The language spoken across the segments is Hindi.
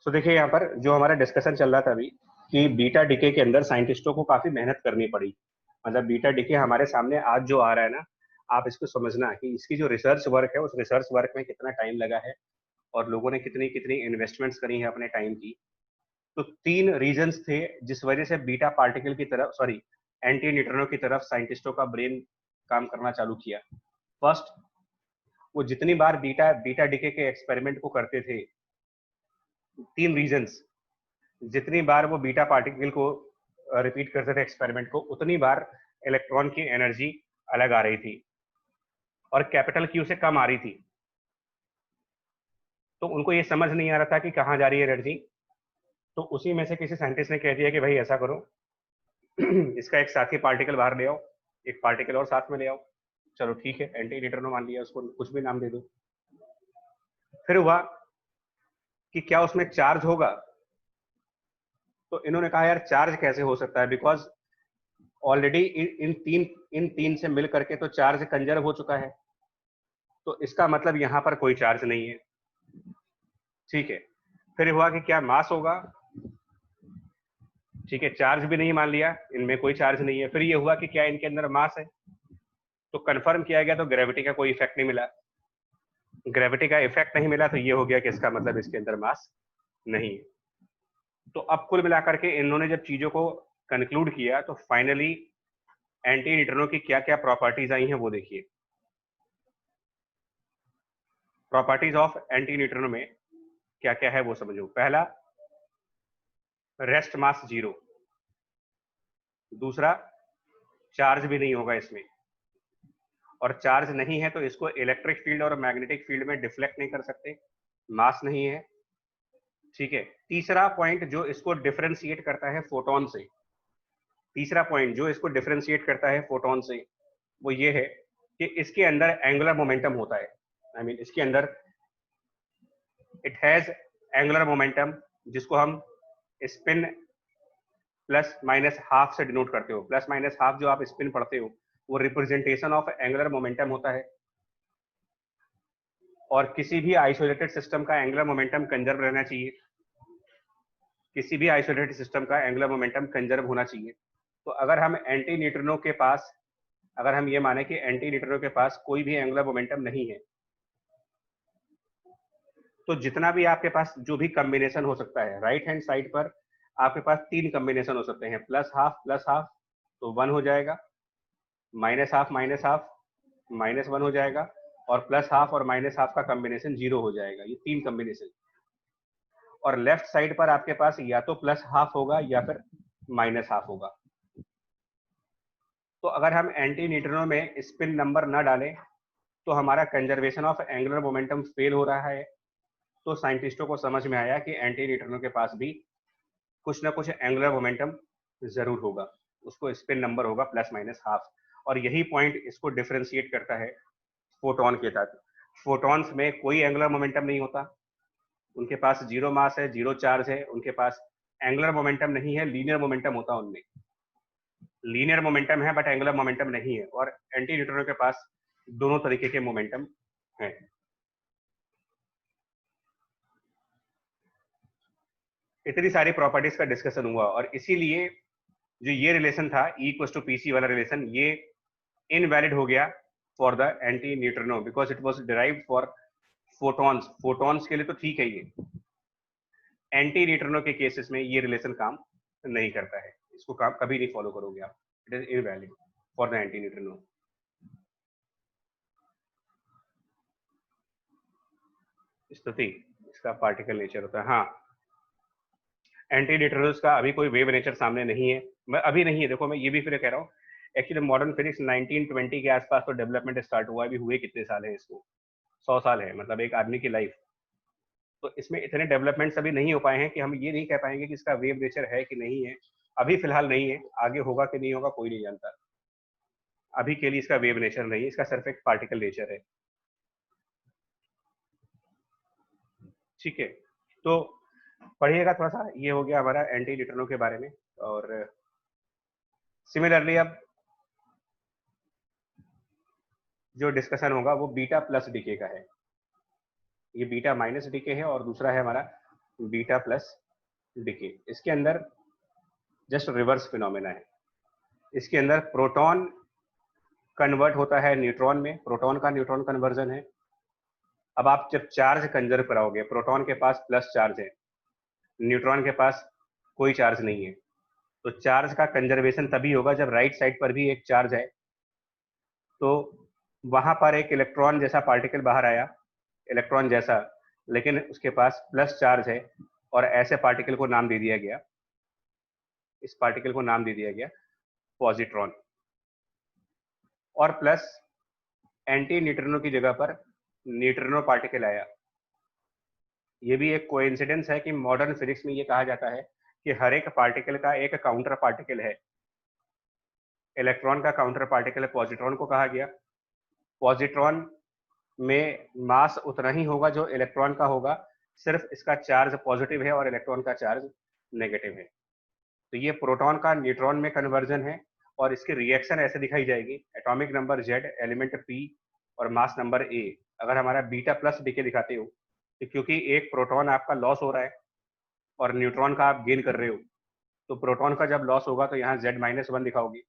सो देखिए यहाँ पर जो हमारा डिस्कशन चल रहा था अभी कि बीटा डिके के अंदर साइंटिस्टों को काफी मेहनत करनी पड़ी। मतलब बीटा डिके हमारे सामने आज जो आ रहा है ना, आप इसको समझना कि इसकी जो रिसर्च वर्क है उस रिसर्च वर्क में कितना टाइम लगा है और लोगों ने कितनी कितनी इन्वेस्टमेंट्स करी है अपने टाइम की। तो 3 रीजंस थे जिस वजह से बीटा पार्टिकल की तरफ, सॉरी, एंटी न्यूट्रिनो की तरफ साइंटिस्टों का ब्रेन काम करना चालू किया। फर्स्ट, वो जितनी बार बीटा बीटा डिके के एक्सपेरिमेंट को करते थे, 3 रीजंस, जितनी बार वो बीटा पार्टिकल को रिपीट करते थे एक्सपेरिमेंट को, उतनी बार इलेक्ट्रॉन की एनर्जी अलग आ रही थी और कैपिटल क्यू से कम आ रही थी। तो उनको ये समझ नहीं आ रहा था कि कहाँ जा रही है एनर्जी। तो उसी में से किसी साइंटिस्ट ने कह दिया कि भाई ऐसा करो, इसका एक साथी पार्टिकल बाहर ले आओ, एक पार्टिकल और साथ में ले आओ। चलो ठीक है, एंटी न्यूट्रिनो मान लिया, उसको कुछ भी नाम दे दो। फिर हुआ कि क्या उसमें चार्ज होगा। तो इन्होंने कहा यार चार्ज कैसे हो सकता है, बिकॉज ऑलरेडी इन तीन से मिल करके तो चार्ज कंजर्व हो चुका है, तो इसका मतलब यहां पर कोई चार्ज नहीं है। ठीक है, फिर हुआ कि क्या मास होगा। ठीक है, चार्ज भी नहीं मान लिया, इनमें कोई चार्ज नहीं है। फिर ये हुआ कि क्या इनके अंदर मास है, तो कंफर्म किया गया, तो ग्रेविटी का कोई इफेक्ट नहीं मिला। ग्रेविटी का इफेक्ट नहीं मिला तो ये हो गया कि इसका मतलब इसके अंदर मास नहीं है। तो अब कुल मिलाकर के इन्होंने जब चीजों को कंक्लूड किया तो फाइनली एंटी न्यूट्रिनो की क्या क्या प्रॉपर्टीज आई हैं वो देखिए। प्रॉपर्टीज ऑफ एंटी न्यूट्रिनो में क्या क्या है वो समझो। पहला, रेस्ट मास 0। दूसरा, चार्ज भी नहीं होगा इसमें, और चार्ज नहीं है तो इसको इलेक्ट्रिक फील्ड और मैग्नेटिक फील्ड में डिफ्लेक्ट नहीं कर सकते, मास नहीं है। ठीक है, तीसरा पॉइंट जो इसको डिफरेंशिएट करता है फोटोन से, तीसरा पॉइंट जो इसको डिफरेंशिएट करता है फोटोन से, वो ये है कि इसके अंदर एंगुलर मोमेंटम होता है। आई मीन इसके अंदर इट हैज एंगुलर मोमेंटम, जिसको हम स्पिन प्लस माइनस हाफ से डिनोट करते हो। प्लस माइनस हाफ जो आप स्पिन पढ़ते हो वो रिप्रेजेंटेशन ऑफ एंगुलर मोमेंटम होता है, और किसी भी आइसोलेटेड सिस्टम का एंगुलर मोमेंटम कंजर्व रहना चाहिए। किसी भी आइसोलेटेड सिस्टम का एंगुलर मोमेंटम कंजर्व होना चाहिए। तो अगर हम एंटी न्यूट्रिनो के पास, अगर हम ये माने कि एंटी न्यूट्रिनो के पास कोई भी एंगुलर मोमेंटम नहीं है, तो जितना भी आपके पास जो भी कॉम्बिनेशन हो सकता है, राइट हैंड साइड पर आपके पास 3 कॉम्बिनेशन हो सकते हैं, प्लस हाफ तो 1 हो जाएगा, माइनस हाफ -1 हो जाएगा, और प्लस हाफ और माइनस हाफ का कॉम्बिनेशन 0 हो जाएगा। ये 3 कॉम्बिनेशन। और लेफ्ट साइड पर आपके पास या तो प्लस हाफ होगा या फिर माइनस हाफ होगा। तो अगर हम एंटी न्यूट्रिनो में स्पिन नंबर न डालें तो हमारा conservation of angular momentum fail हो रहा है। तो साइंटिस्टों को समझ में आया कि एंटी न्यूट्रिनो के पास भी कुछ ना कुछ एंगुलर मोमेंटम जरूर होगा, उसको स्पिन नंबर होगा प्लस माइनस हाफ। और यही पॉइंट इसको डिफरेंशिएट करता है फोटोन के साथ। फोटॉन्स में कोई एंगुलर मोमेंटम नहीं होता, उनके पास 0 मास है, 0 चार्ज है, उनके पास एंगुलर मोमेंटम नहीं है, लीनियर मोमेंटम होता है उनमें। लीनियर मोमेंटम है बट एंगुलर मोमेंटम नहीं है, और एंटी न्यूट्रिनो के पास दोनों तरीके के मोमेंटम है। इतनी सारी प्रॉपर्टीज का डिस्कशन हुआ, और इसीलिए जो ये रिलेशन था E=PC वाला रिलेशन, ये इनवैलिड हो गया for the anti neutrino, because it was derived for photons. Photons के लिए तो ठीक है, ये एंटी न्यूट्रिनो के केसेस में ये रिलेशन काम नहीं करता है, इसको काम कभी नहीं फॉलो करोगे आप। It is invalid for the anti neutrino. स्थिति, इसका पार्टिकल नेचर होता है। हाँ, एंटी न्यूट्रिनोज का अभी कोई वेव नेचर सामने नहीं है। मैं अभी नहीं है, देखो मैं ये भी फिर कह रहा हूँ, एक्चुअली मॉडर्न फिजिक्स 1920 के आसपास तो डेवलपमेंट स्टार्ट हुआ है। अभी हुए कितने साल है इसको, 100 साल है, मतलब एक आदमी की लाइफ। तो इसमें इतने डेवलपमेंट्स अभी नहीं हो पाए हैं कि हम ये नहीं कह पाएंगे कि इसका वेव नेचर है कि नहीं है। अभी फिलहाल नहीं है, आगे होगा कि नहीं होगा कोई नहीं जानता। अभी के लिए इसका वेव नेचर नहीं है, इसका सिर्फ एक पार्टिकल नेचर है। ठीक है, तो पढ़िएगा थोड़ा सा। ये हो गया हमारा एंटी न्यूट्रिनो के बारे में। और सिमिलरली अब जो डिस्कशन होगा वो बीटा प्लस डीके का है। ये बीटा माइनस डीके है, और दूसरा है हमारा बीटा प्लस डिके। इसके अंदर जस्ट रिवर्स फिनोमेना है। इसके अंदर प्रोटॉन कन्वर्ट होता है न्यूट्रॉन में, प्रोटॉन का न्यूट्रॉन कन्वर्जन है। अब आप जब चार्ज कंजर्व कराओगे, प्रोटॉन के पास प्लस चार्ज है, न्यूट्रॉन के पास कोई चार्ज नहीं है, तो चार्ज का कंजर्वेशन तभी होगा जब राइट साइड पर भी एक चार्ज है। तो वहां पर एक इलेक्ट्रॉन जैसा पार्टिकल बाहर आया, इलेक्ट्रॉन जैसा, लेकिन उसके पास प्लस चार्ज है, और ऐसे पार्टिकल को नाम दे दिया गया, इस पार्टिकल को नाम दे दिया गया पॉजिट्रॉन। और प्लस एंटी न्यूट्रिनो की जगह पर न्यूट्रिनो पार्टिकल आया। ये भी एक कोइंसिडेंस है कि मॉडर्न फिजिक्स में ये कहा जाता है कि हर एक पार्टिकल का एक काउंटर पार्टिकल है। इलेक्ट्रॉन का काउंटर पार्टिकल पॉजिट्रॉन को कहा गया। पॉजिट्रॉन में मास उतना ही होगा जो इलेक्ट्रॉन का होगा, सिर्फ इसका चार्ज पॉजिटिव है और इलेक्ट्रॉन का चार्ज नेगेटिव है। तो ये प्रोटॉन का न्यूट्रॉन में कन्वर्जन है, और इसकी रिएक्शन ऐसे दिखाई जाएगी, atomic number Z, element P और मास नंबर A। अगर हमारा बीटा प्लस डीके दिखाते हो, तो क्योंकि एक प्रोटॉन आपका लॉस हो रहा है और न्यूट्रॉन का आप गेन कर रहे हो, तो प्रोटॉन का जब लॉस होगा तो यहाँ Z-1 दिखाओगे,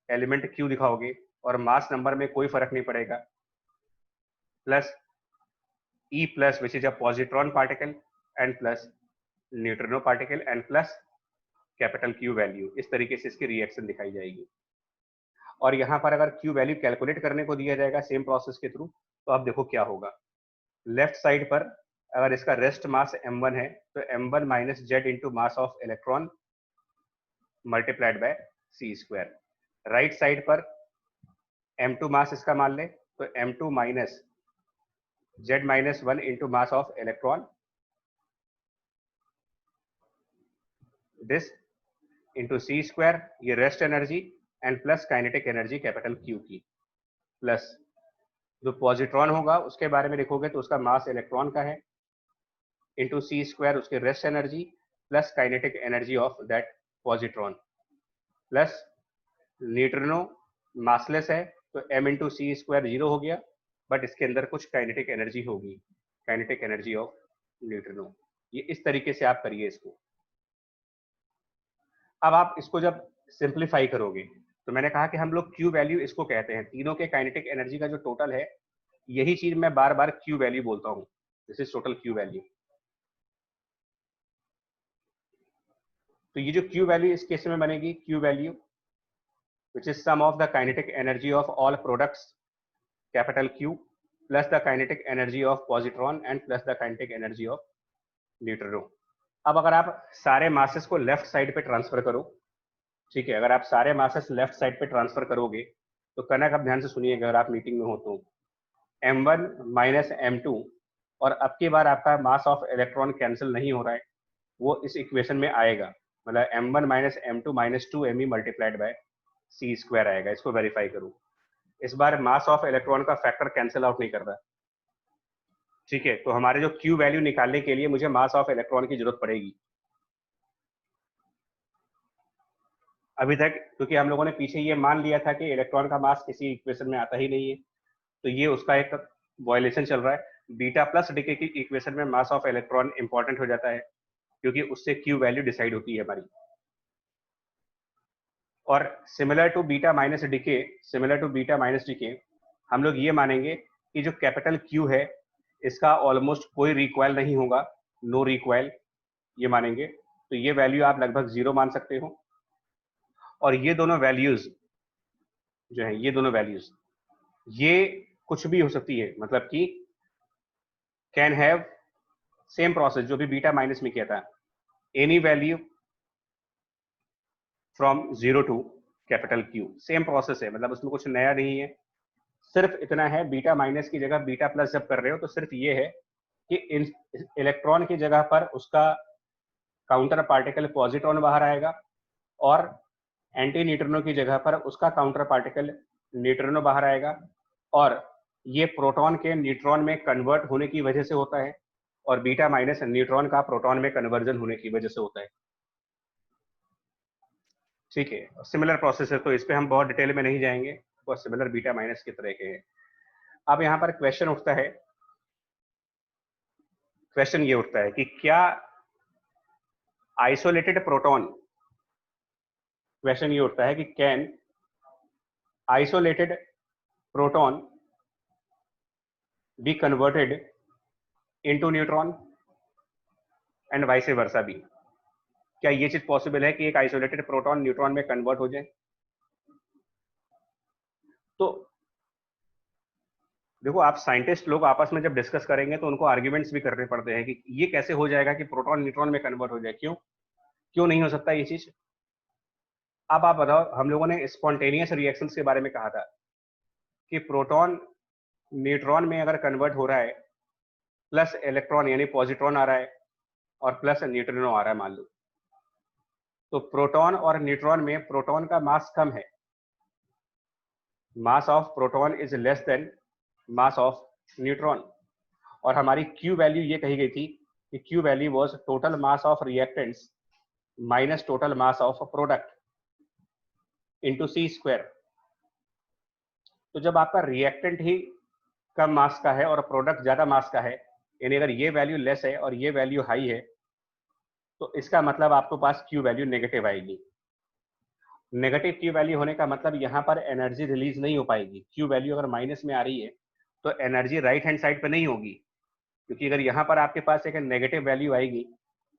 एलिमेंट Q दिखाओगे, और मास नंबर में कोई फर्क नहीं पड़ेगा, plus E plus which is a positron particle and plus neutrino particle and plus capital Q value. इस तरीके से इसकी रिएक्शन दिखाई जाएगी। और यहाँ पर अगर Q वैल्यू कैलकुलेट करने को दिया जाएगा सेम प्रोसेस के थ्रू, तो आप देखो क्या होगा। लेफ्ट साइड पर अगर इसका रेस्ट मास m1 है, तो m1 minus Z into mass of electron multiplied by C square. Right side पर m2 मास इसका मान ले, तो m2 minus Z-1 into mass of electron this into C square, ये rest energy, and plus kinetic energy capital Q की, प्लस जो पॉजिट्रॉन होगा उसके बारे में लिखोगे तो उसका मास इलेक्ट्रॉन का है, इंटू सी स्क्वायर उसके rest energy, plus kinetic energy of that positron, plus neutrino massless है, तो m इंटू सी स्क्वायर 0 हो गया, बट इसके अंदर कुछ काइनेटिक एनर्जी होगी, काइनेटिक एनर्जी ऑफ न्यूट्रिनो। ये इस तरीके से आप करिए इसको। अब आप इसको जब सिंप्लीफाई करोगे, तो मैंने कहा कि हम लोग Q वैल्यू इसको कहते हैं, तीनों के काइनेटिक एनर्जी का जो टोटल है, यही चीज मैं बार बार Q वैल्यू बोलता हूँ, this is total Q value. तो ये जो Q वैल्यू इस केस में बनेगी, Q value which is sum of the kinetic energy of all products capital Q plus the kinetic energy of positron and plus the kinetic energy of neutrino। अब अगर आप सारे मासेस को लेफ्ट साइड पे ट्रांसफर करो, ठीक है, अगर आप सारे मासेस लेफ्ट साइड पे ट्रांसफर करोगे, तो कनक आप ध्यान से सुनिएगा अगर आप मीटिंग में हो तो, m1 माइनस m2, और अब की बार आपका मास ऑफ इलेक्ट्रॉन कैंसिल नहीं हो रहा है, वो इस इक्वेशन में आएगा, मतलब m1 minus m2 minus 2me multiplied by C square आएगा। इसको वेरीफाई करूं, इस बार मास ऑफ इलेक्ट्रॉन का फैक्टर कैंसिल आउट नहीं कर रहा, ठीक है, तो हमारे जो Q वैल्यू निकालने के लिए मुझे मास ऑफ इलेक्ट्रॉन की जरूरत पड़ेगी। अभी तक क्योंकि हम लोगों ने पीछे ये मान लिया था कि इलेक्ट्रॉन का मास किसी इक्वेशन में आता ही नहीं है, तो ये उसका एक वायलेशन चल रहा है। बीटा प्लस डीके की इक्वेशन में मास ऑफ इलेक्ट्रॉन इंपॉर्टेंट हो जाता है, क्योंकि उससे Q वैल्यू डिसाइड होती है हमारी। और similar to beta minus decay, similar to beta minus decay, हम लोग ये मानेंगे कि जो कैपिटल Q है, इसका ऑलमोस्ट कोई रिक्वाइल नहीं होगा, नो रिक्वाइल, ये मानेंगे। तो ये वैल्यू आप लगभग 0 मान सकते हो। और ये दोनों वैल्यूज जो है, ये दोनों वैल्यूज ये कुछ भी हो सकती है, मतलब कि कैन हैव सेम प्रोसेस जो भी बीटा माइनस में किया था, any value from 0 to capital Q, same process है, मतलब उसमें कुछ नया नहीं है। सिर्फ इतना है, बीटा माइनस की जगह बीटा प्लस जब कर रहे हो, तो सिर्फ ये है कि इलेक्ट्रॉन की जगह पर उसका काउंटर पार्टिकल पॉजिट्रॉन बाहर आएगा, और एंटी न्यूट्रिनो की जगह पर उसका काउंटर पार्टिकल न्यूट्रिनो बाहर आएगा, और ये प्रोटॉन के न्यूट्रॉन में कन्वर्ट होने की वजह से होता है, और बीटा माइनस न्यूट्रॉन का प्रोटॉन में कन्वर्जन होने की वजह से होता है, ठीक है। सिमिलर प्रोसेस है, तो इस पे हम बहुत डिटेल में नहीं जाएंगे, वो सिमिलर बीटा माइनस की तरह के हैं। अब यहाँ पर क्वेश्चन उठता है क्वेश्चन ये उठता है कि क्या आइसोलेटेड प्रोटॉन, क्वेश्चन ये उठता है कि can isolated proton be converted into neutron and vice versa भी। क्या ये चीज पॉसिबल है कि एक आइसोलेटेड प्रोटॉन न्यूट्रॉन में कन्वर्ट हो जाए? तो देखो, आप साइंटिस्ट लोग आपस में जब डिस्कस करेंगे तो उनको आर्ग्यूमेंट्स भी करने पड़ते हैं कि ये कैसे हो जाएगा कि प्रोटॉन न्यूट्रॉन में कन्वर्ट हो जाए, क्यों क्यों नहीं हो सकता ये चीज? अब आप बताओ, हम लोगों ने स्पॉन्टेनियस रिएक्शंस के बारे में कहा था कि प्रोटॉन न्यूट्रॉन में अगर कन्वर्ट हो रहा है, प्लस इलेक्ट्रॉन यानी पॉजिट्रॉन आ रहा है और प्लस न्यूट्रिनो आ रहा है मान लो, तो प्रोटॉन और न्यूट्रॉन में प्रोटॉन का मास कम है, mass of proton is less than mass of neutron, और हमारी क्यू वैल्यू ये कही गई थी कि Q value was total mass of reactants minus total mass of product into C square. तो जब आपका रिएक्टेंट ही कम मास का है और प्रोडक्ट ज्यादा मास का है, यानी अगर ये वैल्यू लेस है और ये वैल्यू हाई है, तो इसका मतलब आपके पास क्यू वैल्यू नेगेटिव आएगी। नेगेटिव क्यू वैल्यू होने का मतलब यहाँ पर एनर्जी रिलीज नहीं हो पाएगी। क्यू वैल्यू अगर माइनस में आ रही है तो एनर्जी राइट हैंड साइड पे नहीं होगी, क्योंकि अगर यहाँ पर आपके पास एक नेगेटिव वैल्यू आएगी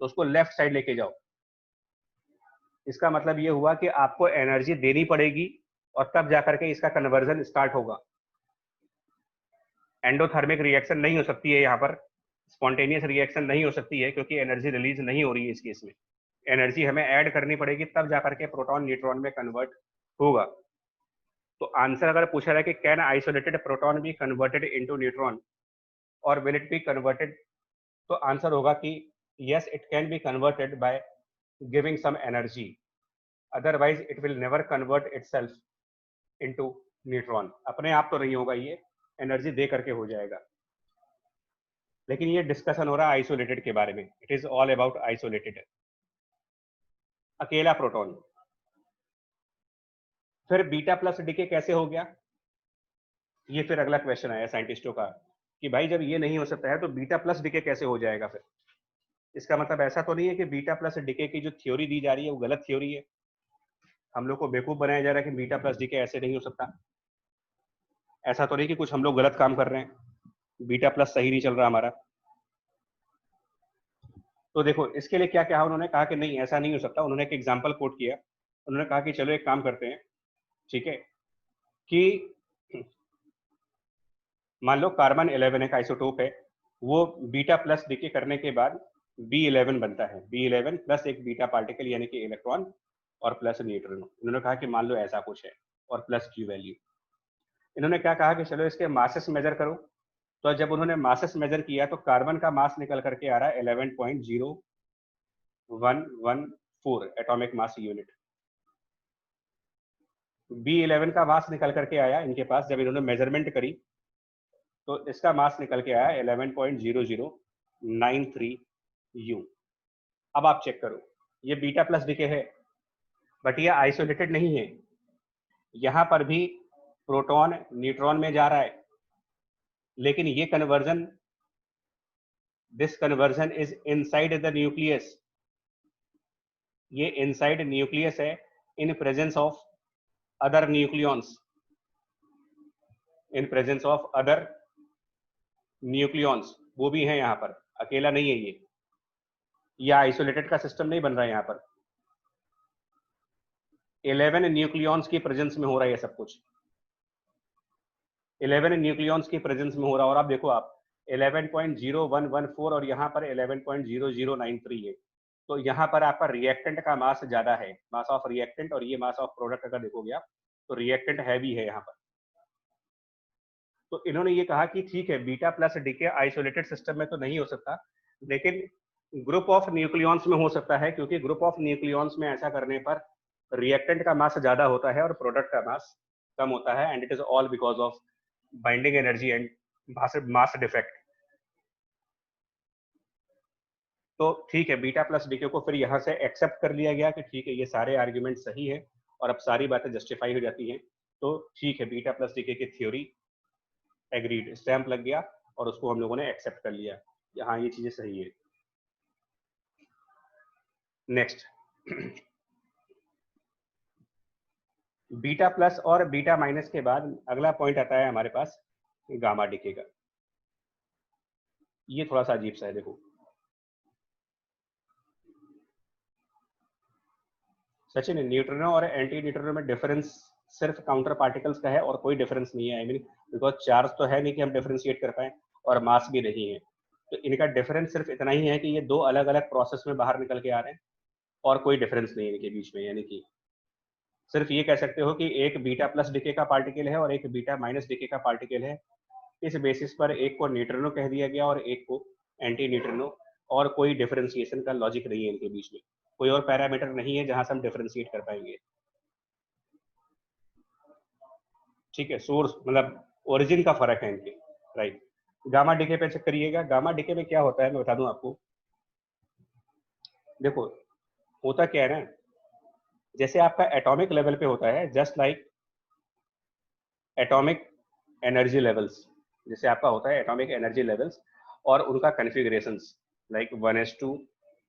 तो उसको लेफ्ट साइड लेके जाओ। इसका मतलब ये हुआ कि आपको एनर्जी देनी पड़ेगी और तब जाकर के इसका कन्वर्जन स्टार्ट होगा। एंडोथर्मिक रिएक्शन नहीं हो सकती है यहाँ पर, स्पॉन्टेनियस रिएक्शन नहीं हो सकती है, क्योंकि एनर्जी रिलीज नहीं हो रही है इस केस में। एनर्जी हमें ऐड करनी पड़ेगी तब जाकर के प्रोटॉन न्यूट्रॉन में कन्वर्ट होगा। तो आंसर अगर पूछा जाए कि can isolated proton be converted into neutron और विल इट बी कन्वर्टेड, तो आंसर होगा कि yes, it can be converted by giving some energy, otherwise it will never convert itself into neutron. अपने आप तो नहीं होगा, ये एनर्जी दे करके हो जाएगा। लेकिन ये डिस्कशन हो रहा है आइसोलेटेड के बारे में, it is all about isolated, अकेला प्रोटॉन। फिर बीटा प्लस डीके कैसे हो गया, ये फिर अगला क्वेश्चन आया साइंटिस्टों का कि भाई जब ये नहीं हो सकता है तो बीटा प्लस डीके कैसे हो जाएगा। फिर इसका मतलब ऐसा तो नहीं है कि बीटा प्लस डीके की जो थ्योरी दी जा रही है वो गलत थ्योरी है, हम लोग को बेवकूफ बनाया जा रहा है कि बीटा प्लस डीके ऐसे नहीं हो सकता। ऐसा तो नहीं कि कुछ हम लोग गलत काम कर रहे हैं, बीटा प्लस सही नहीं चल रहा हमारा। तो देखो, इसके लिए क्या कहा उन्होंने, कहा कि नहीं ऐसा नहीं हो सकता। उन्होंने एक एग्जाम्पल कोट किया, उन्होंने कहा कि चलो एक काम करते हैं, ठीक है, कि मान लो कार्बन 11 एक आइसोटोप है, वो बीटा प्लस डीके करने के बाद B11 बनता है, B11 प्लस एक बीटा पार्टिकल यानी कि इलेक्ट्रॉन और प्लस न्यूट्रिनो। इन्होंने कहा कि मान लो ऐसा कुछ है और प्लस क्यू वैल्यू। इन्होंने क्या कहा कि चलो इसके मासेस मेजर करो। तो जब उन्होंने मासेस मेजर किया तो कार्बन का मास निकल करके आ रहा है 11.0114 एटॉमिक मास यूनिट। B11 का मास निकल करके आया इनके पास, जब इन्होंने मेजरमेंट करी तो इसका मास निकल के आया 11.0093 U। अब आप चेक करो, ये बीटा प्लस डीके है, बट ये आइसोलेटेड नहीं है। यहां पर भी प्रोटॉन न्यूट्रॉन में जा रहा है, लेकिन ये conversion, this conversion is inside the nucleus. ये इनसाइड न्यूक्लियस है in presence of other nucleons, in presence of other nucleons, वो भी है यहाँ पर, अकेला नहीं है ये आइसोलेटेड का सिस्टम नहीं बन रहा है। यहाँ पर 11 न्यूक्लियॉन्स की प्रेजेंस में हो रहा है ये सब कुछ, 11 न्यूक्लियॉन्स की प्रेजेंस में हो रहा है। और आप देखो, आप 11.0114 और यहाँ पर 11.0093 है, तो यहाँ पर आपका रिएक्टेंट का मास ज्यादा है, मास ऑफ रिएक्टेंट, और ये मास ऑफ प्रोडक्ट अगर देखोगे आप तो रिएक्टेंट हैवी है यहाँ पर। तो इन्होंने ये कहा कि ठीक है, beta plus decay isolated system में तो नहीं हो सकता, लेकिन ग्रुप ऑफ न्यूक्लियॉन्स में हो सकता है, क्योंकि ग्रुप ऑफ न्यूक्लियॉन्स में ऐसा करने पर रिएक्टेंट का मास ज्यादा होता है और प्रोडक्ट का मास कम होता है, and it is all because of binding energy and mass defect. तो ठीक है, बीटा प्लस डीके को फिर यहाँ से एक्सेप्ट कर लिया गया कि ठीक है, ये सारे आर्ग्यूमेंट सही है और अब सारी बातें जस्टिफाई हो जाती हैं। तो ठीक है, बीटा प्लस डीके की थ्योरी एग्रीड, स्टैंप लग गया और उसको हम लोगों ने एक्सेप्ट कर लिया। हाँ ये चीजें सही है। नेक्स्ट, बीटा प्लस और बीटा माइनस के बाद अगला पॉइंट आता है हमारे पास गामा डिके का। ये थोड़ा सा अजीब सा है, देखो सचिन, न्यूट्रिनो और एंटी न्यूट्रिनो में डिफरेंस सिर्फ काउंटर पार्टिकल्स का है और कोई डिफरेंस नहीं है। आई मीन बिकॉज चार्ज तो है नहीं कि हम डिफरेंशिएट कर पाए, और मास भी नहीं है, तो इनका डिफरेंस सिर्फ इतना ही है कि ये दो अलग अलग प्रोसेस में बाहर निकल के आ रहे हैं, और कोई डिफरेंस नहीं है इनके बीच में। यानी कि सिर्फ ये कह सकते हो कि एक बीटा प्लस डिके का पार्टिकल है और एक बीटा माइनस डिके का पार्टिकल है। इस बेसिस पर एक को न्यूट्रिनो कह दिया गया और एक को एंटी न्यूट्रिनो, और कोई डिफरेंशिएशन का लॉजिक नहीं है इनके बीच में, कोई और पैरामीटर नहीं है जहां से हम डिफरेंशिएट कर पाएंगे। ठीक है, सोर्स मतलब ओरिजिन का फर्क है इनके, राइट। गामा डिके पे चेक करिएगा, गामा डिके में क्या होता है मैं बता दूं आपको। देखो होता क्या है ना, जैसे आपका एटॉमिक लेवल पे होता है, just like atomic energy levels, जैसे आपका होता है एटॉमिक एनर्जी लेवल्स और उनका configurations like 1s2,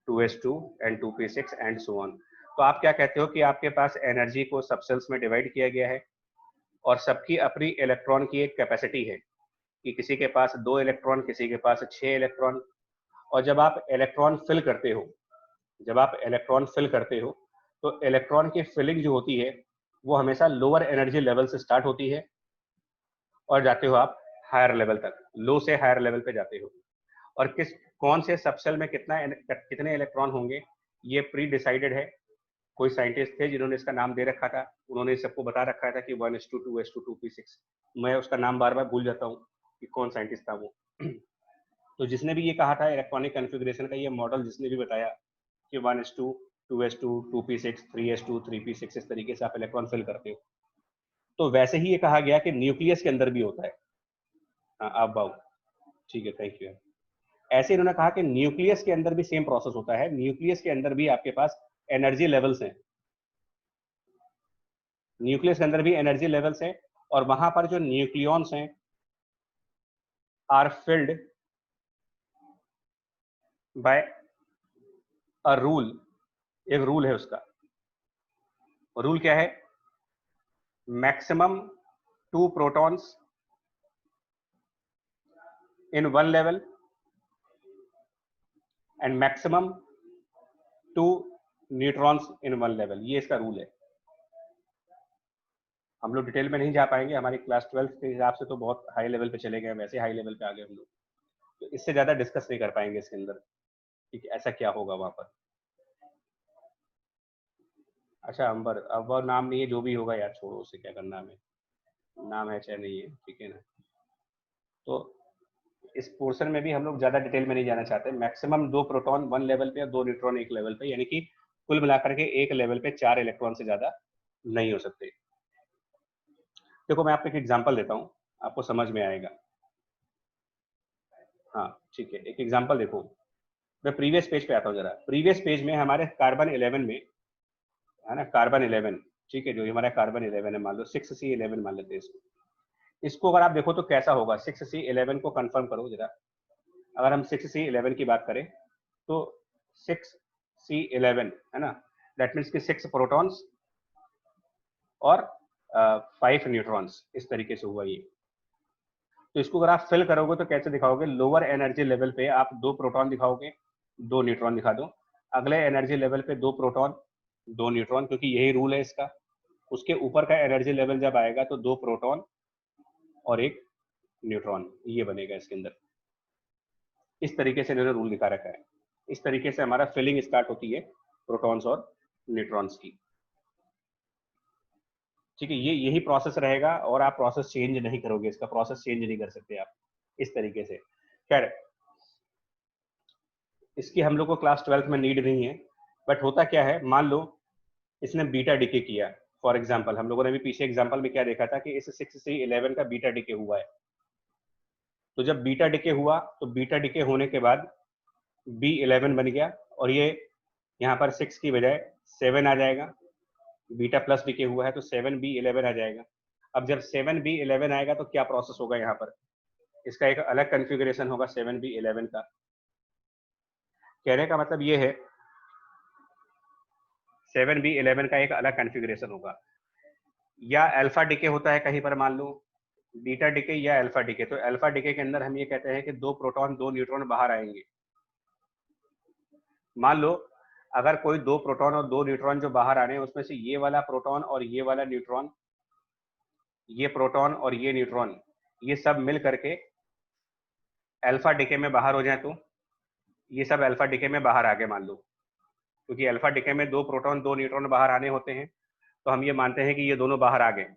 2s2 and 2p6 and so on. तो आप क्या कहते हो कि आपके पास एनर्जी को सब सेल्स में डिवाइड किया गया है और सबकी अपनी इलेक्ट्रॉन की एक कैपेसिटी है कि किसी के पास 2 इलेक्ट्रॉन, किसी के पास 6 इलेक्ट्रॉन। और जब आप इलेक्ट्रॉन फिल करते हो, जब आप इलेक्ट्रॉन फिल करते हो तो इलेक्ट्रॉन की फिलिंग जो होती है वो हमेशा लोअर एनर्जी लेवल से स्टार्ट होती है और जाते हो आप हायर लेवल तक, लो से हायर लेवल पे जाते हो। और किस कौन से सबसेल में कितने इलेक्ट्रॉन होंगे ये प्री डिसाइडेड है। कोई साइंटिस्ट थे जिन्होंने इसका नाम दे रखा था, उन्होंने सबको बता रखा था कि 1s2, 2s2, 2p6। मैं उसका नाम बार बार भूल जाता हूँ कि कौन साइंटिस्ट था वो। तो जिसने भी ये कहा था इलेक्ट्रॉनिक कॉन्फ़िगरेशन का ये मॉडल, जिसने भी बताया कि 1s2, 2s2, 2p6, 3s2, 3p6, इस तरीके से आप इलेक्ट्रॉन फिल करते हो, तो वैसे ही ये कहा गया कि न्यूक्लियस के अंदर भी होता है। हाँ आप बाऊ, ठीक है, थैंक यू। ऐसे इन्होंने कहा कि न्यूक्लियस के अंदर भी सेम प्रोसेस होता है, न्यूक्लियस के अंदर भी आपके पास एनर्जी लेवल्स हैं, न्यूक्लियस के अंदर भी एनर्जी लेवल्स हैं, और वहां पर जो न्यूक्लियॉन्स हैं are filled by a rule. एक रूल है उसका, रूल क्या है, maximum 2 protons in one level and maximum 2 neutrons in one level, ये इसका रूल है। हम लोग डिटेल में नहीं जा पाएंगे, हमारी क्लास 12 के हिसाब से तो बहुत हाई लेवल पे चले गए, वैसे हाई लेवल पे आ गए हम लोग, तो इससे ज्यादा डिस्कस नहीं कर पाएंगे इसके अंदर, ठीक है, ऐसा क्या होगा वहां पर। अच्छा अंबर, अब वो नाम नहीं है, जो भी होगा यार छोड़ो, उससे क्या करना हमें, नाम है चाहे नहीं है, ठीक है ना। तो इस पोर्शन में भी हम लोग ज्यादा डिटेल में नहीं जाना चाहते। मैक्सिमम 2 प्रोटॉन वन लेवल पे और 2 न्यूट्रॉन एक लेवल पे, यानी कि कुल मिलाकर के एक लेवल पे 4 इलेक्ट्रॉन से ज्यादा नहीं हो सकते। देखो मैं आपको एक एग्जांपल देता हूँ, आपको समझ में आएगा। हाँ ठीक है, एक एग्जांपल देखो, मैं प्रीवियस पेज पे आता हूँ जरा। प्रीवियस पेज में हमारे कार्बन 11 में है ना, कार्बन 11, ठीक है, जो हमारा कार्बन 11 है, मान लो 6C11 मान लेते हैं इसको। इसको अगर आप देखो तो कैसा होगा, 6C11 को कंफर्म करो जरा। अगर हम 6C11 की बात करें तो 6C11 है ना, दैट मीन्स कि 6 प्रोटॉन्स और 5 न्यूट्रॉन्स, इस तरीके से हुआ ये। तो इसको अगर आप फिल करोगे तो कैसे दिखाओगे, लोअर एनर्जी लेवल पे आप 2 प्रोटॉन दिखाओगे, 2 न्यूट्रॉन दिखा दो। अगले एनर्जी लेवल पे 2 प्रोटॉन, 2 न्यूट्रॉन, क्योंकि यही रूल है इसका। उसके ऊपर का एनर्जी लेवल जब आएगा तो 2 प्रोटॉन और 1 न्यूट्रॉन, ये बनेगा इसके अंदर। इस तरीके से इन्होंने रूल दिखा रखा है। इस तरीके से हमारा फिलिंग स्टार्ट होती है प्रोटॉन्स और न्यूट्रॉन्स की, ठीक है। ये यही प्रोसेस रहेगा और आप प्रोसेस चेंज नहीं करोगे, इसका प्रोसेस चेंज नहीं कर सकते आप इस तरीके से। खैर इसकी हम लोग को क्लास 12 में नीड नहीं है, बट होता क्या है, मान लो इसने बीटा डिके किया, फॉर एग्जाम्पल हम लोगों ने भी पीछे एग्जाम्पल में क्या देखा था कि इस 6C11 का बीटा डिके हुआ है। तो जब बीटा डिके हुआ तो बीटा डिके होने के बाद B11 बन गया, और ये यहाँ पर 6 की बजाय 7 आ जाएगा। बीटा प्लस डिके हुआ है तो 7B11 आ जाएगा। अब जब 7B11 आएगा तो क्या प्रोसेस होगा यहाँ पर, इसका एक अलग कॉन्फ़िगरेशन होगा 7B11 का। कहने का मतलब ये है 7b11 का एक अलग कॉन्फ़िगरेशन होगा, या अल्फा डिके होता है कहीं पर, मान लो बीटा डिके या अल्फा डिके। तो अल्फा डिके के अंदर हम ये कहते हैं कि 2 प्रोटॉन 2 न्यूट्रॉन बाहर आएंगे। मान लो अगर कोई 2 प्रोटॉन और 2 न्यूट्रॉन जो बाहर आ रहे हैं, उसमें से ये वाला प्रोटॉन और ये वाला न्यूट्रॉन, ये प्रोटॉन और ये न्यूट्रॉन, ये सब मिल करके अल्फा डिके में बाहर हो जाए, तो ये सब अल्फा डिके में बाहर आ गए मान लो, क्योंकि अल्फा डिके में 2 प्रोटॉन 2 न्यूट्रॉन बाहर आने होते हैं, तो हम ये मानते हैं कि ये दोनों बाहर आ गए।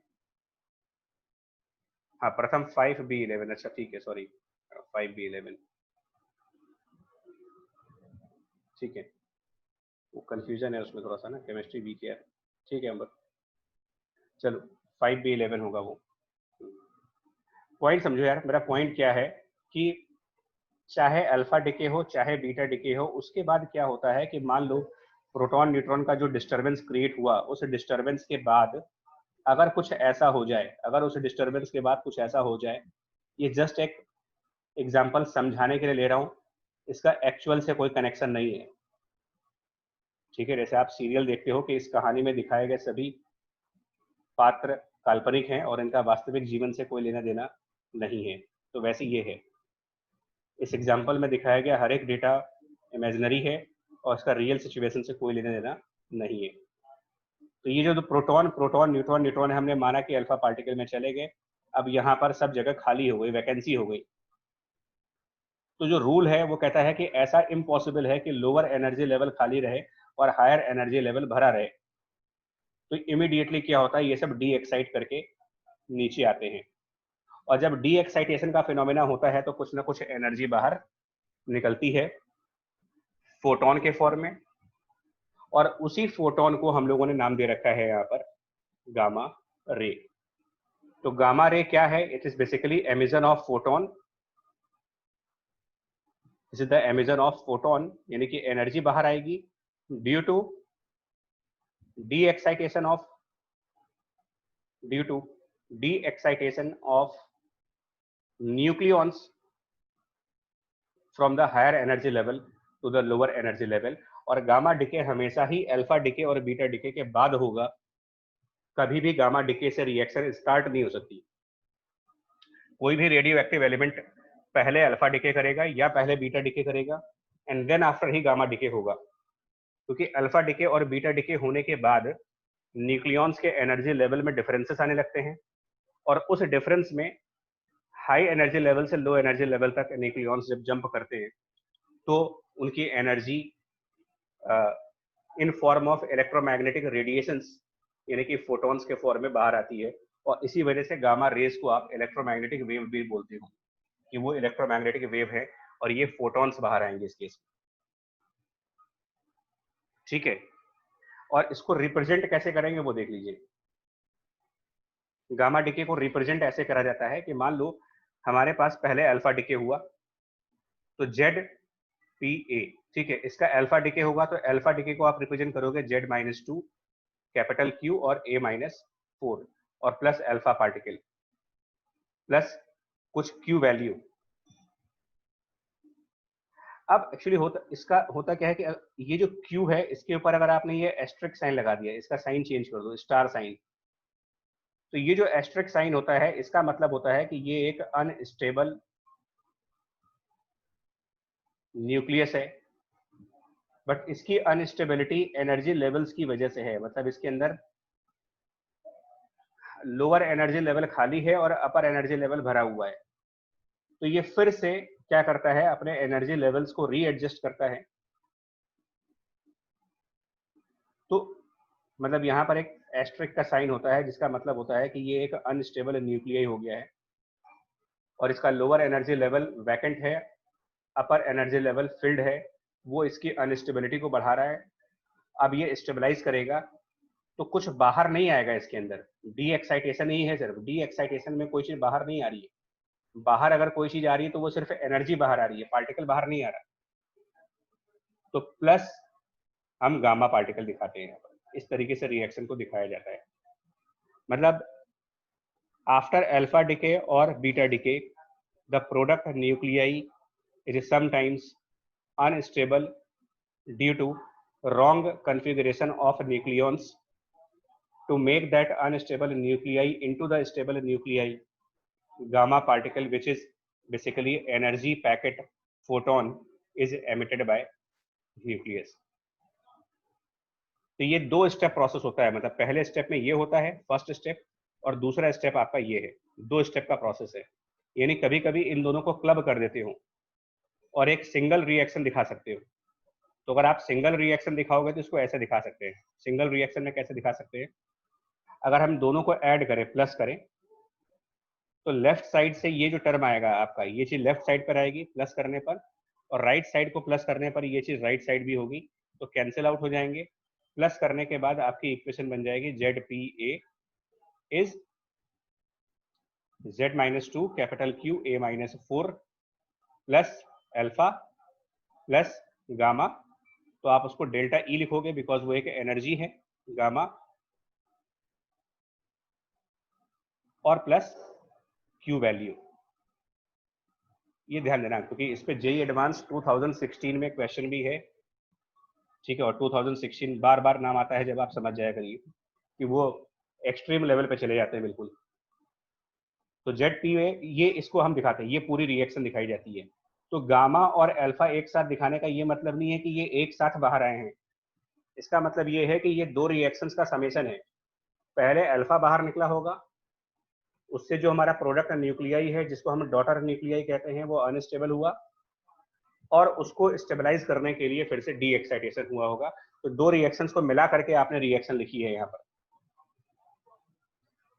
हाँ, प्रथम 5b11, अच्छा ठीक है, सॉरी 5b11, ठीक है, वो कंफ्यूजन है उसमें थोड़ा सा ना, केमिस्ट्री वीक है, ठीक है अंबर, चलो 5b11 होगा वो। पॉइंट समझो यार, मेरा पॉइंट क्या है कि चाहे अल्फा डिके हो चाहे बीटा डिके हो, उसके बाद क्या होता है कि मान लो प्रोटॉन न्यूट्रॉन का जो डिस्टरबेंस क्रिएट हुआ, उस डिस्टरबेंस के बाद अगर कुछ ऐसा हो जाए, अगर उस डिस्टरबेंस के बाद कुछ ऐसा हो जाए, ये जस्ट एक एग्जांपल समझाने के लिए ले रहा हूँ, इसका एक्चुअल से कोई कनेक्शन नहीं है, ठीक है। जैसे आप सीरियल देखते हो कि इस कहानी में दिखाए गए सभी पात्र काल्पनिक हैं और इनका वास्तविक जीवन से कोई लेना देना नहीं है, तो वैसे ये है, इस एग्जाम्पल में दिखाया गया हर एक डेटा इमेजिनरी है और इसका रियल सिचुएशन से कोई लेना देना नहीं है। तो ये जो प्रोटॉन प्रोटॉन न्यूट्रॉन न्यूट्रॉन हमने माना कि अल्फा पार्टिकल में चले गए, अब यहाँ पर सब जगह खाली हो गई, वैकेंसी हो गई। तो जो रूल है वो कहता है कि ऐसा इम्पॉसिबल है कि लोअर एनर्जी लेवल खाली रहे और हायर एनर्जी लेवल भरा रहे। तो इमीडिएटली क्या होता है, ये सब डी एक्साइट करके नीचे आते हैं, और जब डी एक्साइटेशन का फिनोमेना होता है तो कुछ ना कुछ एनर्जी बाहर निकलती है फोटोन के फॉर्म में, और उसी फोटोन को हम लोगों ने नाम दे रखा है यहाँ पर गामा रे। तो गामा रे क्या है, it is basically emission of photon, this is the emission of photon, यानी कि एनर्जी बाहर आएगी due to de excitation of nucleons from the higher energy level to the lower energy level. और गामा डिके हमेशा ही अल्फा डिके और बीटा डिके के बाद होगा, कभी भी गामा डिके से रिएक्शन स्टार्ट नहीं हो सकती। कोई भी रेडियो एक्टिव एलिमेंट पहले अल्फा डिके करेगा या पहले बीटा डिके करेगा, एंड देन आफ्टर ही गामा डिके होगा, क्योंकि अल्फा डिके और बीटा डिके होने के बाद न्यूक्लियॉन्स के एनर्जी लेवल में डिफरेंसेस आने लगते हैं, और उस डिफरेंस में हाई एनर्जी लेवल से लो एनर्जी लेवल तक न्यूक्लियॉन्स जब जंप करते हैं तो उनकी energy in form of electromagnetic radiations, यानी कि फोटॉन्स के फॉर्म में बाहर आती है, और इसी वजह से गामा रेज को आप इलेक्ट्रोमैग्नेटिक वेव भी बोलते हो, कि वो इलेक्ट्रोमैग्नेटिक वेव है और ये फोटॉन्स बाहर आएंगे इस केस में, ठीक है। और इसको रिप्रेजेंट कैसे करेंगे वो देख लीजिए। गामा डिके को रिप्रेजेंट ऐसे करा जाता है कि मान लो हमारे पास पहले अल्फा डिके हुआ, तो जेड पी ए, ठीक है, इसका अल्फा डिके होगा, तो अल्फा डिके को आप रिप्रेजेंट करोगे Z-2 कैपिटल Q और A-4 और प्लस अल्फा पार्टिकल प्लस कुछ Q वैल्यू। अब एक्चुअली होता क्या है कि ये जो Q है, इसके ऊपर अगर आपने ये एस्ट्रिक साइन लगा दिया, इसका साइन चेंज कर दो, स्टार साइन, तो ये जो एस्ट्रिक साइन होता है इसका मतलब होता है कि ये एक अनस्टेबल न्यूक्लियस है, बट इसकी अनस्टेबिलिटी एनर्जी लेवल्स की वजह से है, मतलब इसके अंदर लोअर एनर्जी लेवल खाली है और अपर एनर्जी लेवल भरा हुआ है। तो ये फिर से क्या करता है, अपने एनर्जी लेवल्स को रीएडजस्ट करता है। तो मतलब यहाँ पर एक एस्ट्रिक का साइन होता है, जिसका मतलब होता है कि ये एक अनस्टेबल न्यूक्लियाई हो गया है और इसका लोअर एनर्जी लेवल वैकेंट है, अपर एनर्जी लेवल फिल्ड है, वो इसकी अनस्टेबिलिटी को बढ़ा रहा है। अब ये स्टेबलाइज करेगा तो कुछ बाहर नहीं आएगा इसके अंदर, डी एक्साइटेशन ही है, सिर्फ डी एक्साइटेशन में कोई चीज बाहर नहीं आ रही है। बाहर अगर कोई चीज आ रही है तो वो सिर्फ एनर्जी बाहर आ रही है, पार्टिकल बाहर नहीं आ रहा। तो प्लस हम गामा पार्टिकल दिखाते हैं, इस तरीके से रिएक्शन को दिखाया जाता है। मतलब आफ्टर अल्फा डिके और beta decay the product nuclei is sometimes unstable due to wrong configuration of nucleons to make that unstable nuclei into the stable nuclei. Gamma particle, which is basically energy packet photon, is emitted by nucleus. तो ये दो स्टेप प्रोसेस होता है, मतलब पहले स्टेप में ये होता है फर्स्ट स्टेप, और दूसरा स्टेप आपका ये है, दो स्टेप का प्रोसेस है। यानी कभी कभी इन दोनों को क्लब कर देते हो और एक सिंगल रिएक्शन दिखा सकते हो। तो अगर आप सिंगल रिएक्शन दिखाओगे तो इसको ऐसे दिखा सकते हैं। सिंगल रिएक्शन में कैसे दिखा सकते हैं, अगर हम दोनों को ऐड करें, प्लस करें, तो लेफ्ट साइड से ये जो टर्म आएगा आपका, ये चीज लेफ्ट साइड पर आएगी प्लस करने पर, और राइट साइड को प्लस करने पर ये चीज राइट साइड भी होगी, तो कैंसिल आउट हो जाएंगे। प्लस करने के बाद आपकी इक्वेशन बन जाएगी ZPA is Z-2 capital Q A-4 plus alpha plus gamma. तो आप उसको डेल्टा E लिखोगे बिकॉज वो एक एनर्जी है गामा, और प्लस Q वैल्यू। ये ध्यान देना क्योंकि इस पे जेईई एडवांस 2016 में क्वेश्चन भी है, ठीक है, और 2016 बार बार नाम आता है, जब आप समझ जाया करिए कि वो एक्सट्रीम लेवल पे चले जाते हैं बिल्कुल। तो ZPA ये इसको हम दिखाते हैं, ये पूरी रिएक्शन दिखाई जाती है। तो गामा और अल्फा एक साथ दिखाने का ये मतलब नहीं है कि ये एक साथ बाहर आए हैं, इसका मतलब ये है कि ये दो रिएक्शंस का समेशन है। पहले अल्फा बाहर निकला होगा, उससे जो हमारा प्रोडक्ट न्यूक्लियाई है जिसको हम डॉटर न्यूक्लियाई कहते हैं वो अनस्टेबल हुआ, और उसको स्टेबलाइज करने के लिए फिर से डी एक्साइटेशन हुआ होगा। तो दो रिएक्शंस को मिला करके आपने रिएक्शन लिखी है यहाँ पर।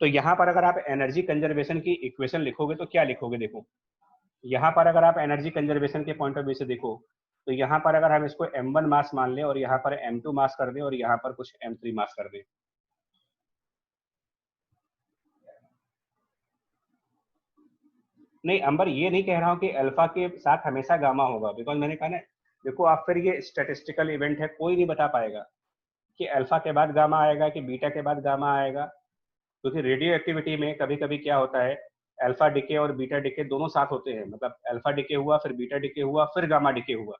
तो यहाँ पर अगर आप एनर्जी कंजर्वेशन की इक्वेशन लिखोगे तो क्या लिखोगे, देखो यहाँ पर अगर आप एनर्जी कंजर्वेशन के पॉइंट ऑफ व्यू से देखो, तो यहाँ पर अगर हम इसको m1 मास मान लें और यहाँ पर m2 मास कर दें और यहाँ पर कुछ m3 मास कर दें, नहीं अंबर ये नहीं कह रहा हूँ कि अल्फा के साथ हमेशा गामा होगा, बिकॉज मैंने कहा ना, देखो आप फिर ये स्टैटिस्टिकल इवेंट है, कोई नहीं बता पाएगा कि अल्फा के बाद गामा आएगा कि बीटा के बाद गामा आएगा, क्योंकि रेडियो एक्टिविटी में कभी कभी क्या होता है, अल्फा डिके और बीटा डिके दोनों साथ होते हैं, मतलब अल्फा डिके हुआ फिर बीटा डिके हुआ फिर गामा डिके हुआ,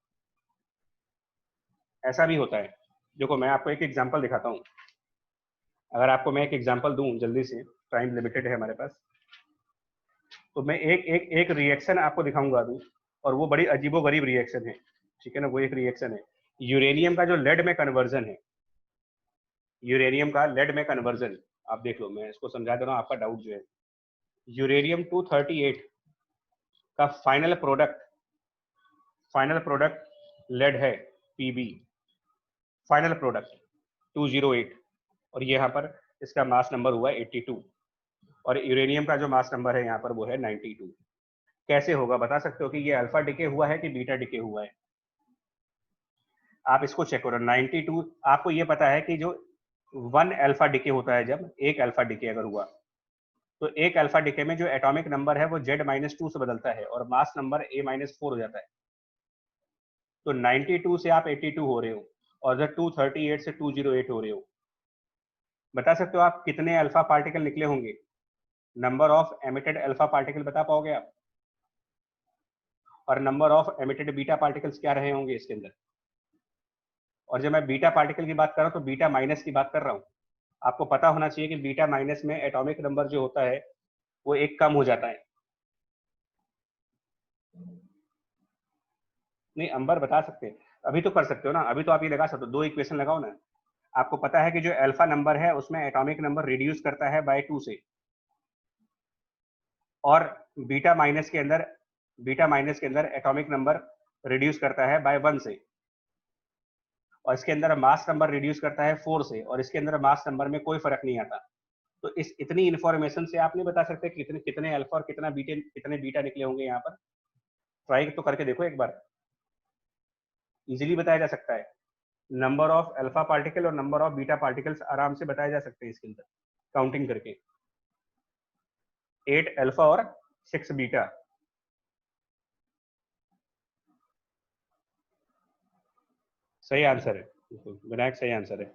ऐसा भी होता है। देखो मैं आपको एक एग्जांपल दिखाता हूँ, अगर आपको मैं एक एग्जांपल दूं जल्दी से, टाइम लिमिटेड है हमारे पास, तो मैं एक रिएक्शन आपको दिखाऊंगा अभी, और वो बड़ी अजीबोगरीब रिएक्शन है, ठीक है ना। वो एक रिएक्शन है यूरेनियम का जो लेड में कन्वर्जन है, यूरेनियम का लेड में कन्वर्जन, आप देख लो, मैं इसको समझा दे रहा हूँ, आपका डाउट जो है, यूरेनियम 238 का फाइनल प्रोडक्ट लेड है Pb, फाइनल प्रोडक्ट 208, और ये यहाँ पर इसका मास नंबर हुआ 82, और यूरेनियम का जो मास नंबर है यहाँ पर वो है 92। कैसे होगा बता सकते हो कि ये अल्फा डिके हुआ है कि बीटा डिके हुआ है? आप इसको चेक करो, 92 आपको ये पता है कि जो 1 अल्फा डिके होता है, जब एक अल्फा डिके अगर हुआ तो एक अल्फा डिके में जो एटॉमिक नंबर है वो Z-2 से बदलता है और मास नंबर A-4 हो जाता है। तो 92 से आप 82 हो रहे हो और जब 238 से 208 हो रहे हो, बता सकते हो आप कितने अल्फा पार्टिकल निकले होंगे? Number of emitted alpha particle बता पाओगे आप? और number of emitted beta particles क्या रहे होंगे इसके अंदर? और जब मैं बीटा पार्टिकल की बात कर रहा हूँ तो बीटा माइनस की बात कर रहा हूँ। आपको पता होना चाहिए कि बीटा माइनस में एटॉमिक नंबर जो होता है वो एक कम हो जाता है। नहीं अंबर बता सकते हैं, अभी तो कर सकते हो ना, अभी तो आप ये लगा सकते हो, दो इक्वेशन लगाओ ना। आपको पता है कि जो अल्फा नंबर है उसमें एटॉमिक नंबर रिड्यूस करता है बाय 2 से, और बीटा माइनस के अंदर एटॉमिक नंबर रिड्यूस करता है बाय 1 से, और इसके अंदर मास नंबर रिड्यूस करता है 4 से, और इसके अंदर मास नंबर में कोई फर्क नहीं आता। तो इस इतनी इंफॉर्मेशन से आप नहीं बता सकते कितने कितने अल्फा और कितने बीटा निकले होंगे यहाँ पर? ट्राई तो करके देखो एक बार, इजीली बताया जा सकता है। नंबर ऑफ अल्फा पार्टिकल और नंबर ऑफ बीटा पार्टिकल्स आराम से बताए जा सकते हैं इसके अंदर काउंटिंग करके। 8 अल्फा और 6 बीटा। सही आंसर है विनायक, सही आंसर है।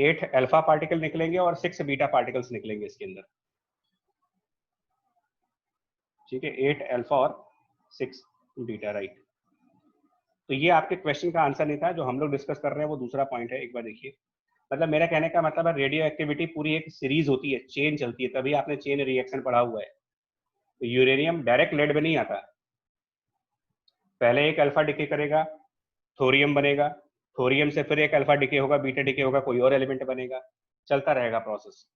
8 अल्फा पार्टिकल निकलेंगे और 6 बीटा पार्टिकल्स निकलेंगे इसके अंदर, ठीक है, 8 अल्फा और 6 बीटा, राइट। तो ये आपके क्वेश्चन का आंसर नहीं था, जो हम लोग डिस्कस कर रहे हैं वो दूसरा पॉइंट है, एक बार देखिए। मतलब मेरा कहने का मतलब है रेडियो एक्टिविटी पूरी एक सीरीज होती है, चेन चलती है, तभी आपने चेन रिएक्शन पढ़ा हुआ है। तो यूरेनियम डायरेक्ट लेड में नहीं आता, पहले एक अल्फा डिके करेगा, थोरियम बनेगा, थोरियम से फिर एक अल्फा डिके होगा, बीटा डिके होगा, कोई और एलिमेंट बनेगा, चलता रहेगा प्रोसेस।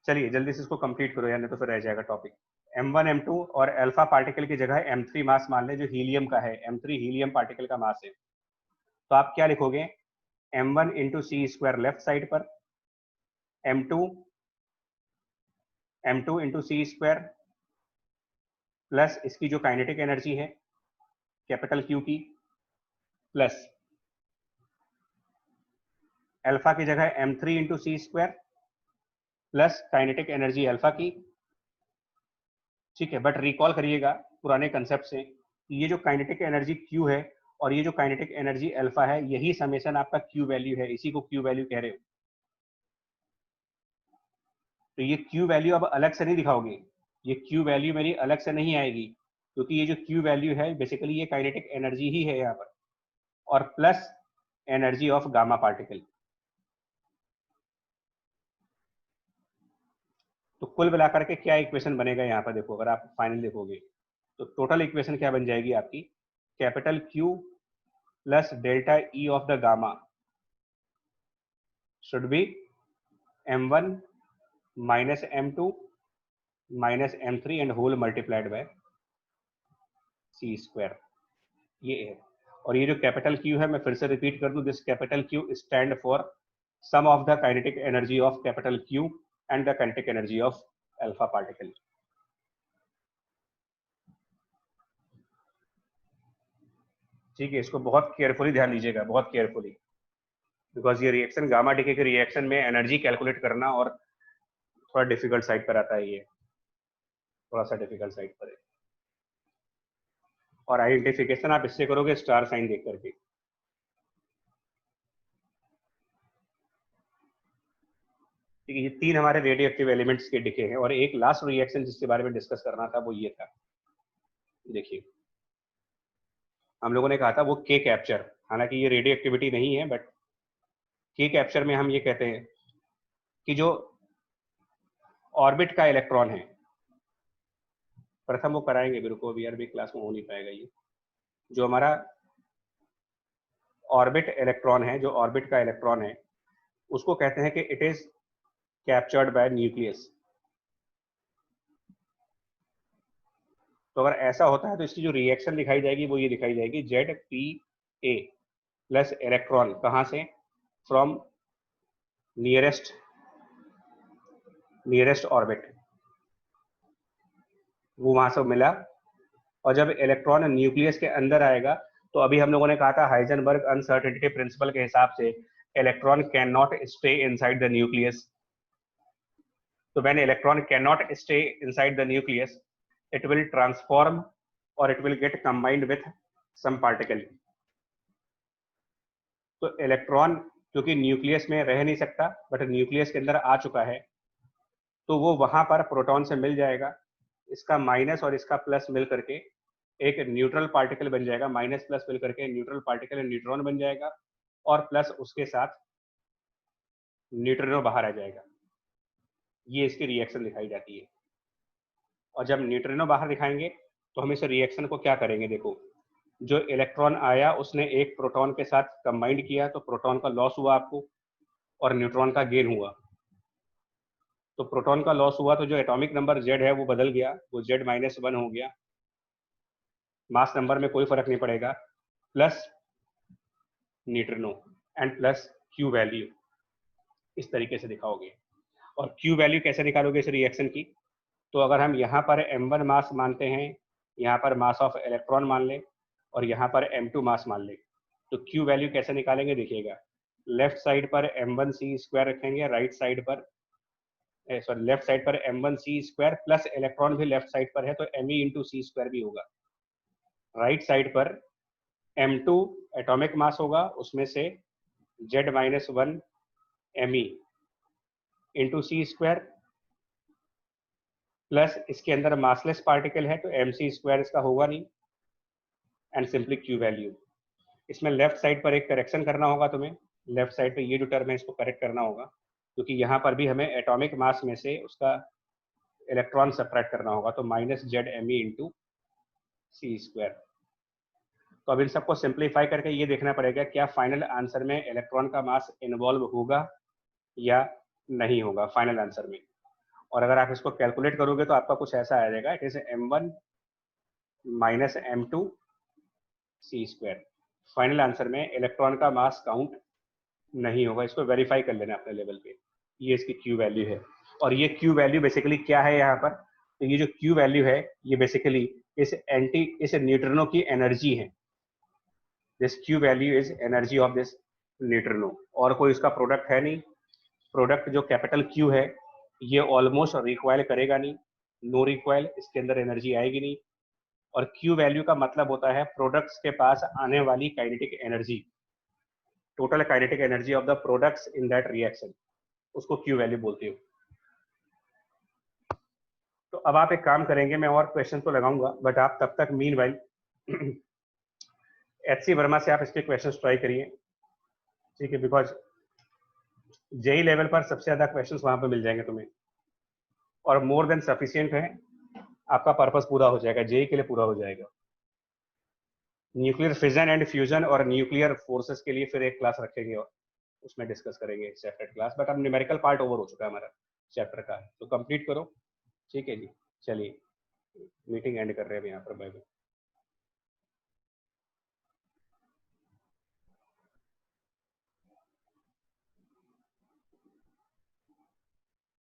चलिए जल्दी से इसको कंप्लीट करो यार, नहीं तो फिर रह जाएगा टॉपिक। M1 M2 और अल्फा पार्टिकल की जगह M3 मास मान ले, जो हीलियम का है, M3 हीलियम पार्टिकल का मास है। तो आप क्या लिखोगे, M1 into C square left side पर, M2 into C square plus इसकी जो काइनेटिक एनर्जी है कैपिटल क्यू की, प्लस अल्फा की जगह M3 into C square plus kinetic energy alpha की। ठीक है, बट रिकॉल करिएगा पुराने कंसेप्ट से, ये जो काइनेटिक एनर्जी क्यू है और ये जो काइनेटिक एनर्जी अल्फा है, यही समेशन आपका क्यू वैल्यू है, इसी को क्यू वैल्यू कह रहे हो। तो ये क्यू वैल्यू अब अलग से नहीं दिखाओगे, ये क्यू वैल्यू मेरी अलग से नहीं आएगी, क्योंकि ये जो क्यू वैल्यू है बेसिकली ये काइनेटिक एनर्जी ही है यहाँ पर, और plus energy of gamma particle. तो कुल मिलाकर के क्या इक्वेशन बनेगा यहाँ पर देखो, अगर आप फाइनल देखोगे तो टोटल इक्वेशन क्या बन जाएगी आपकी, capital Q plus delta E of the gamma should be M1 minus M2 minus M3 and whole multiplied by C square, ये है। और ये जो कैपिटल क्यू है, मैं फिर से रिपीट कर दूं, this capital Q stand for sum of the kinetic energy of capital Q and the kinetic energy of alpha particle. ठीक है, इसको बहुत केयरफुली ध्यान दीजिएगा, बहुत केयरफुली, बिकॉज ये रिएक्शन गामा डीके के रिएक्शन में एनर्जी कैलकुलेट करना और थोड़ा डिफिकल्ट साइड पर आता है, ये थोड़ा सा डिफिकल्ट साइड पर है। और आइडेंटिफिकेशन आप इससे करोगे स्टार साइन देख करके। ठीक है, ये तीन हमारे रेडियो एक्टिव एलिमेंट्स के डिके हैं, और एक लास्ट रिएक्शन जिसके बारे में डिस्कस करना था वो ये था, देखिए हम लोगों ने कहा था वो के कैप्चर, हालांकि ये रेडियो एक्टिविटी नहीं है, बट के कैप्चर में हम ये कहते हैं कि जो ऑर्बिट का इलेक्ट्रॉन है, प्रथम वो कराएंगे, मेरे को अभी यार भी क्लास में हो नहीं पाएगा ये, जो हमारा ऑर्बिट इलेक्ट्रॉन है, जो ऑर्बिट का इलेक्ट्रॉन है, उसको कहते हैं कि it is captured by nucleus. तो अगर ऐसा होता है तो इसकी जो रिएक्शन दिखाई जाएगी वो ये दिखाई जाएगी, ZPA प्लस इलेक्ट्रॉन कहां से, फ्रॉम नियरेस्ट ऑर्बिट, वो वहां से मिला। और जब इलेक्ट्रॉन न्यूक्लियस के अंदर आएगा, तो अभी हम लोगों ने कहा था हाइजेनबर्ग अनसर्टेनिटी प्रिंसिपल के हिसाब से electron cannot stay inside the nucleus. तो when electron cannot stay inside the nucleus, it will transform or it will get combined with some particle। तो इलेक्ट्रॉन क्योंकि न्यूक्लियस में रह नहीं सकता, बट न्यूक्लियस के अंदर आ चुका है, तो वो वहां पर प्रोटॉन से मिल जाएगा, इसका माइनस और इसका प्लस मिल करके एक न्यूट्रल पार्टिकल बन जाएगा, माइनस प्लस मिल करके न्यूट्रल पार्टिकल न्यूट्रॉन बन जाएगा, और प्लस उसके साथ न्यूट्रिनो बाहर आ जाएगा। ये इसकी रिएक्शन दिखाई जाती है। और जब न्यूट्रिनो बाहर दिखाएंगे तो हम इस रिएक्शन को क्या करेंगे, देखो जो इलेक्ट्रॉन आया उसने एक प्रोटॉन के साथ कंबाइंड किया, तो प्रोटॉन का लॉस हुआ आपको और न्यूट्रॉन का गेन हुआ। तो प्रोटॉन का लॉस हुआ तो जो एटॉमिक नंबर Z है वो बदल गया, वो Z-1 हो गया, मास नंबर में कोई फर्क नहीं पड़ेगा, plus neutrino and plus Q value, इस तरीके से दिखाओगे। और क्यू वैल्यू कैसे निकालोगे इस रिएक्शन की, तो अगर हम यहाँ पर M1 मास मानते हैं, यहाँ पर मास ऑफ इलेक्ट्रॉन मान लें, और यहाँ पर M2 मास मान लें, तो क्यू वैल्यू कैसे निकालेंगे देखिएगा, लेफ्ट साइड पर M1c² रखेंगे, राइट साइड पर सॉरी लेफ्ट साइड पर M1c² प्लस इलेक्ट्रॉन भी लेफ्ट साइड पर है तो Me इंटू C² भी होगा। राइट साइड पर M2 एटॉमिक मास होगा, उसमें से Z-1 Me into C² plus इसके अंदर मासलेस पार्टिकल है तो MC² इसका होगा नहीं, एंड सिंपली क्यू वैल्यू। इसमें लेफ्ट साइड पर एक करेक्शन करना होगा तुम्हें, लेफ्ट साइड पे ये जो टर्म है इसको करेक्ट करना होगा, क्योंकि यहाँ पर भी हमें एटॉमिक मास में से उसका इलेक्ट्रॉन सब्ट्रैक्ट करना होगा, तो minus Z M E into C square. तो अब इन सबको सिंप्लीफाई करके ये देखना पड़ेगा क्या फाइनल आंसर में इलेक्ट्रॉन का मास इन्वॉल्व होगा या नहीं होगा फाइनल आंसर में। और अगर आप इसको कैलकुलेट करोगे तो आपका कुछ ऐसा आ जाएगा, it is m1 minus m2 C square. Final answer में इलेक्ट्रॉन का मास काउंट नहीं होगा, इसको वेरीफाई कर लेना अपने लेवल पे। ये इसकी क्यू वैल्यू है, और ये क्यू वैल्यू बेसिकली क्या है यहाँ पर, तो ये जो क्यू वैल्यू है ये बेसिकली इस न्यूट्रिनो की एनर्जी है। This Q value is energy of this neutrino, और कोई इसका प्रोडक्ट है नहीं। प्रोडक्ट जो कैपिटल क्यू है ये ऑलमोस्ट रिक्वायल करेगा नहीं, नो रिक्वायल, इसके अंदर एनर्जी आएगी नहीं। और क्यू वैल्यू का मतलब होता है प्रोडक्ट्स के पास आने वाली kinetic energy, total kinetic energy of the products in that reaction, उसको क्यू वैल्यू बोलते हो। तो अब आप एक काम करेंगे, मैं और क्वेश्चन तो लगाऊंगा, बट आप तब तक मीन वाइल एचसी वर्मा से आप इसके क्वेश्चन ट्राई करिए, ठीक है, बिकॉज जेई लेवल पर सबसे ज्यादा क्वेश्चन वहां पर मिल जाएंगे तुम्हें, और मोर देन सफिशियंट है, आपका पर्पस पूरा हो जाएगा, जेई के लिए पूरा हो जाएगा। न्यूक्लियर फिजन एंड फ्यूजन और न्यूक्लियर फोर्सेस के लिए फिर एक क्लास रखेंगे और उसमें डिस्कस करेंगे सेपरेट क्लास, बट अब न्यूमेरिकल पार्ट ओवर हो चुका है हमारा चैप्टर का, तो कंप्लीट करो, ठीक है जी। चलिए मीटिंग एंड कर रहे हैं यहाँ पर, बाय बाय।